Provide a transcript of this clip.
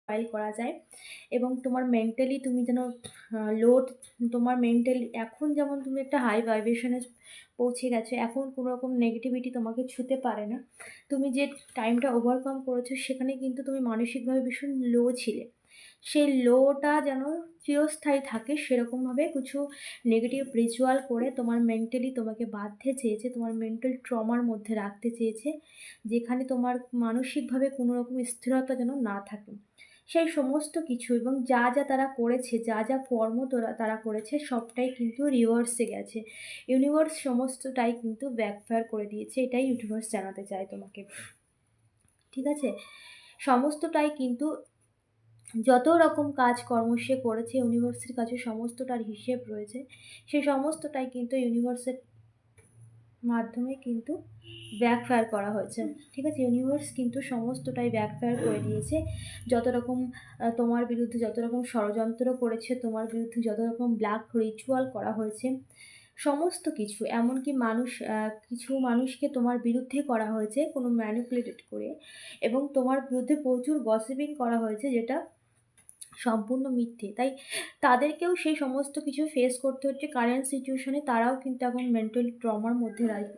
File করা যায় এবং তোমার মেন্টালি তুমি যেন লোড, তোমার মেন্টালি এখন যেমন তুমি একটা হাই ভাইব্রেশনে পৌঁছে গেছো, এখন কোনো রকম নেগেটিভিটি তোমাকে ছুঁতে পারে না। তুমি যে টাইমটা ওভারকাম করেছো সেখানে কিন্তু তুমি মানসিকভাবে ভীষণ লো ছিলে। সেই লোটা যেন চিরস্থায়ী থাকে সেরকমভাবে কিছু নেগেটিভ রিচুয়াল করে তোমার মেন্টালি তোমাকে বাঁধতে চেয়েছে, তোমার মেন্টাল ট্রমার মধ্যে রাখতে চেয়েছে, যেখানে তোমার মানসিকভাবে কোনো রকম স্থিরতা যেন না থাকে। সেই সমস্ত কিছু এবং যা যা তারা করেছে, যা যা কর্ম তারা করেছে সবটাই কিন্তু রিভার্সে গেছে। ইউনিভার্স সমস্তটাই কিন্তু ব্যাকফায়ার করে দিয়েছে, এটাই ইউনিভার্স জানাতে চায় তোমাকে। ঠিক আছে? সমস্তটাই কিন্তু যত রকম কাজকর্ম সে করেছে ইউনিভার্সের কাছে সমস্তটার হিসেব রয়েছে। সেই সমস্তটাই কিন্তু ইউনিভার্সের মাধ্যমে কিন্তু ব্যাকফায়ার করা হয়েছে। ঠিক আছে? ইউনিভার্স কিন্তু সমস্তটাই ব্যাকফায়ার করে দিয়েছে। যত রকম তোমার বিরুদ্ধে যত রকম ষড়যন্ত্র করেছে, তোমার বিরুদ্ধে যত রকম ব্ল্যাক রিচুয়াল করা হয়েছে, সমস্ত কিছু এমনকি কিছু মানুষকে তোমার বিরুদ্ধে করা হয়েছে কোনো ম্যানিপুলেটেড করে, এবং তোমার বিরুদ্ধে প্রচুর গসিপিং করা হয়েছে যেটা সম্পূর্ণ মিথ্যে। তাই তাদেরকেও সেই সমস্ত কিছু ফেস করতে হচ্ছে কারেন্ট সিচুয়েশনে। তারাও কিন্তু এখন মেন্টালি ট্রমার মধ্যে রয়েছে।